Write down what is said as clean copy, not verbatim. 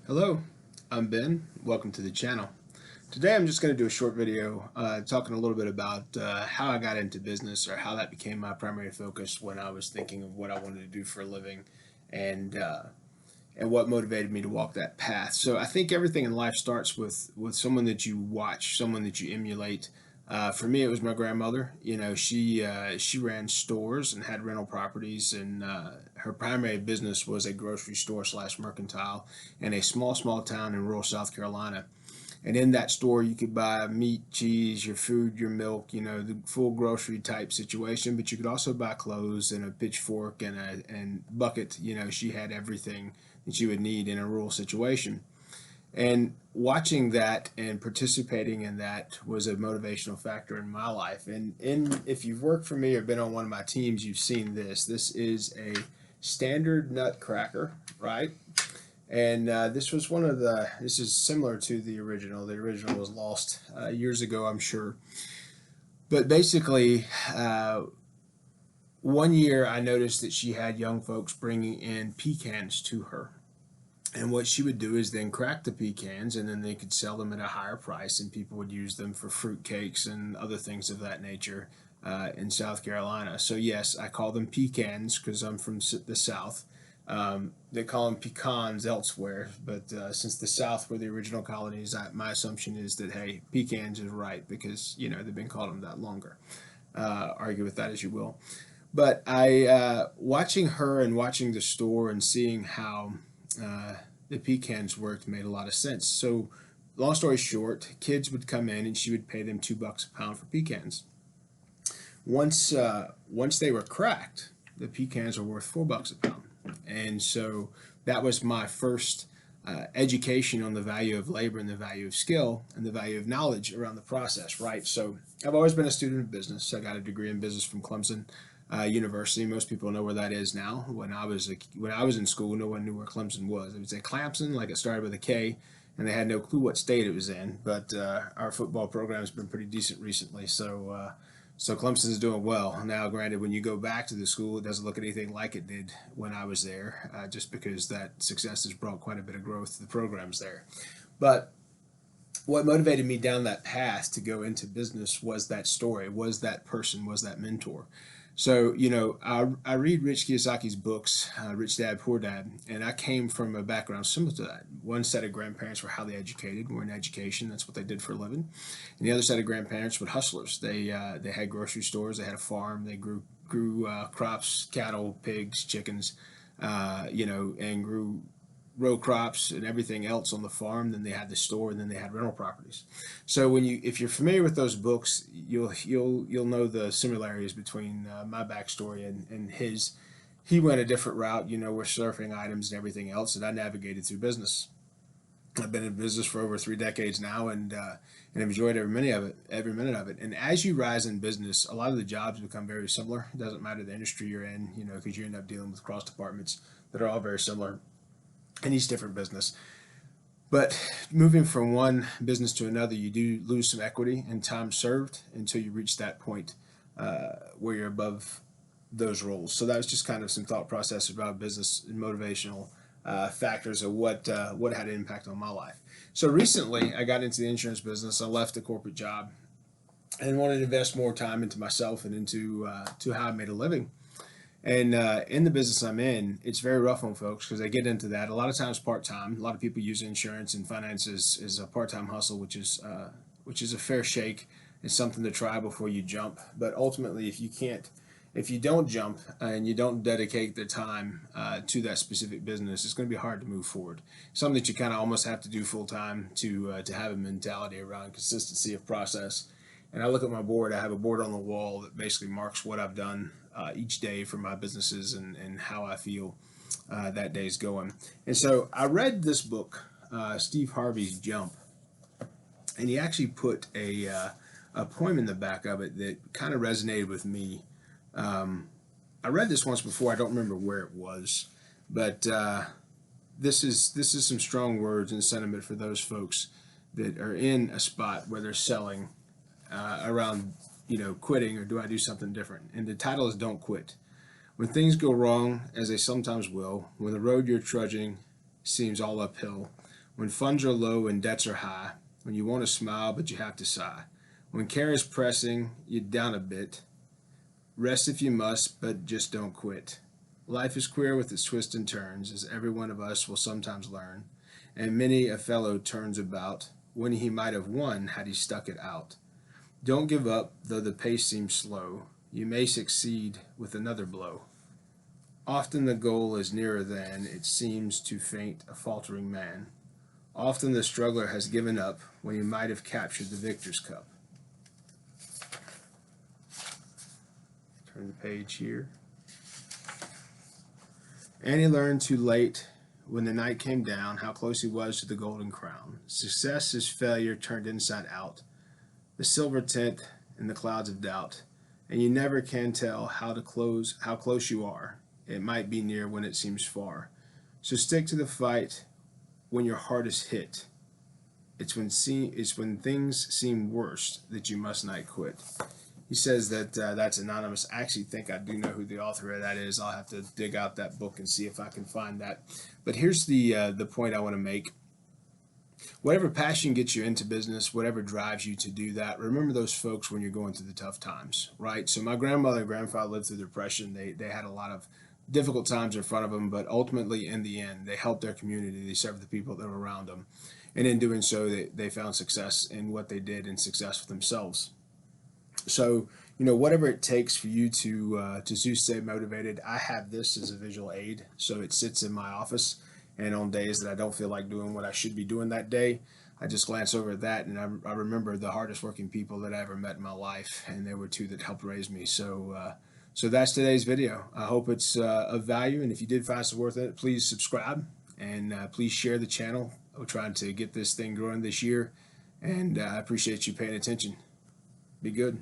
Hello, I'm Ben. Welcome to the channel. Today I'm just going to do a short video talking a little bit about how I got into business or how that became my primary focus when I was thinking of what I wanted to do for a living and uh, and what motivated me to walk that path. So I think everything in life starts with someone that you watch, someone that you emulate. For me, it was my grandmother. She ran stores and had rental properties, and her primary business was a grocery store slash mercantile in a small town in rural South Carolina. And in that store, you could buy meat, cheese, your food, your milk, the full grocery type situation. But you could also buy clothes and a pitchfork and a bucket. She had everything that you would need in a rural situation. And watching that and participating in that was a motivational factor in my life. And if you've worked for me or been on one of my teams, you've seen this. This is a standard nutcracker, right? And this is similar to the original. The original was lost years ago, I'm sure. But basically, one year I noticed that she had young folks bringing in pecans to her. And what she would do is then crack the pecans, and then they could sell them at a higher price, and people would use them for fruit cakes and other things of that nature in South Carolina. So yes, I call them pecans because I'm from the South. They call them pecans elsewhere, but since the South were the original colonies, my assumption is that hey, pecans is right because they've been calling them that longer. Argue with that as you will. But I watching her and watching the store and seeing how the pecans worked made a lot of sense. So, long story short, kids would come in and she would pay them $2 a pound for pecans. Once they were cracked, the pecans were worth $4 a pound, and so that was my first education on the value of labor and the value of skill and the value of knowledge around the process. Right. So I've always been a student of business. I got a degree in business from Clemson University. Most people know where that is now. When I was in school, no one knew where Clemson was. It was at Clemson, like it started with a K, and they had no clue what state it was in. But our football program has been pretty decent recently, so Clemson is doing well now. Granted, when you go back to the school, it doesn't look anything like it did when I was there, just because that success has brought quite a bit of growth to the programs there. But what motivated me down that path to go into business was that story, was that person, was that mentor. So, I read Rich Kiyosaki's books, Rich Dad, Poor Dad, and I came from a background similar to that. One set of grandparents were highly educated, were in education, that's what they did for a living. And the other set of grandparents were hustlers. They had grocery stores, they had a farm, they grew crops, cattle, pigs, chickens, and grew row crops and everything else on the farm. Then they had the store, and then they had rental properties. So if you're familiar with those books, you'll know the similarities between my backstory and his. He went a different route. We're surfing items and everything else, and I navigated through business. I've been in business for over 3 decades now, and enjoyed every minute of it. And as you rise in business, a lot of the jobs become very similar. It doesn't matter the industry you're in, because you end up dealing with cross departments that are all very similar in each different business. But moving from one business to another, you do lose some equity and time served until you reach that point where you're above those roles. So that was just kind of some thought process about business and motivational factors of what had an impact on my life. So recently, I got into the insurance business. I left the corporate job and wanted to invest more time into myself and into to how I made a living. And in the business I'm in, it's very rough on folks because they get into that. A lot of times part time. A lot of people use insurance and finance as a part time hustle, which is a fair shake. It's something to try before you jump. But ultimately, if you don't jump and you don't dedicate the time to that specific business, it's going to be hard to move forward. Something that you kind of almost have to do full time to have a mentality around consistency of process. And I look at my board. I have a board on the wall that basically marks what I've done each day for my businesses and how I feel that day's going. And so I read this book, Steve Harvey's Jump, and he actually put a poem in the back of it that kind of resonated with me. I read this once before. I don't remember where it was, but this is some strong words and sentiment for those folks that are in a spot where they're selling around quitting, or do I do something different? And the title is Don't Quit. When things go wrong, as they sometimes will, when the road you're trudging seems all uphill, when funds are low and debts are high, when you want to smile but you have to sigh, when care is pressing you down a bit, rest if you must, but just don't quit. Life is queer with its twists and turns, as every one of us will sometimes learn, and many a fellow turns about when he might have won had he stuck it out. Don't give up, though the pace seems slow. You may succeed with another blow. Often the goal is nearer than it seems to faint a faltering man. Often the struggler has given up when he might have captured the victor's cup. Turn the page here. Annie learned too late when the night came down how close he was to the golden crown. Success is failure turned inside out, the silver tint in the clouds of doubt, and you never can tell how close you are. It might be near when it seems far. So stick to the fight when your heart is hit. It's when things seem worst that you must not quit. He says that that's anonymous. I actually think I do know who the author of that is. I'll have to dig out that book and see if I can find that. But here's the point I want to make. Whatever passion gets you into business, whatever drives you to do that, remember those folks when you're going through the tough times, right? So my grandmother and grandfather lived through the Depression. They had a lot of difficult times in front of them, but ultimately, in the end, they helped their community. They served the people that were around them. And in doing so, they found success in what they did and success for themselves. So, whatever it takes for you to stay motivated, I have this as a visual aid. So it sits in my office, and on days that I don't feel like doing what I should be doing that day, I just glance over at that, and I remember the hardest working people that I ever met in my life, and there were two that helped raise me. So that's today's video. I hope it's of value, and if you did find it worth it, please subscribe, and please share the channel. We're trying to get this thing growing this year, and I appreciate you paying attention. Be good.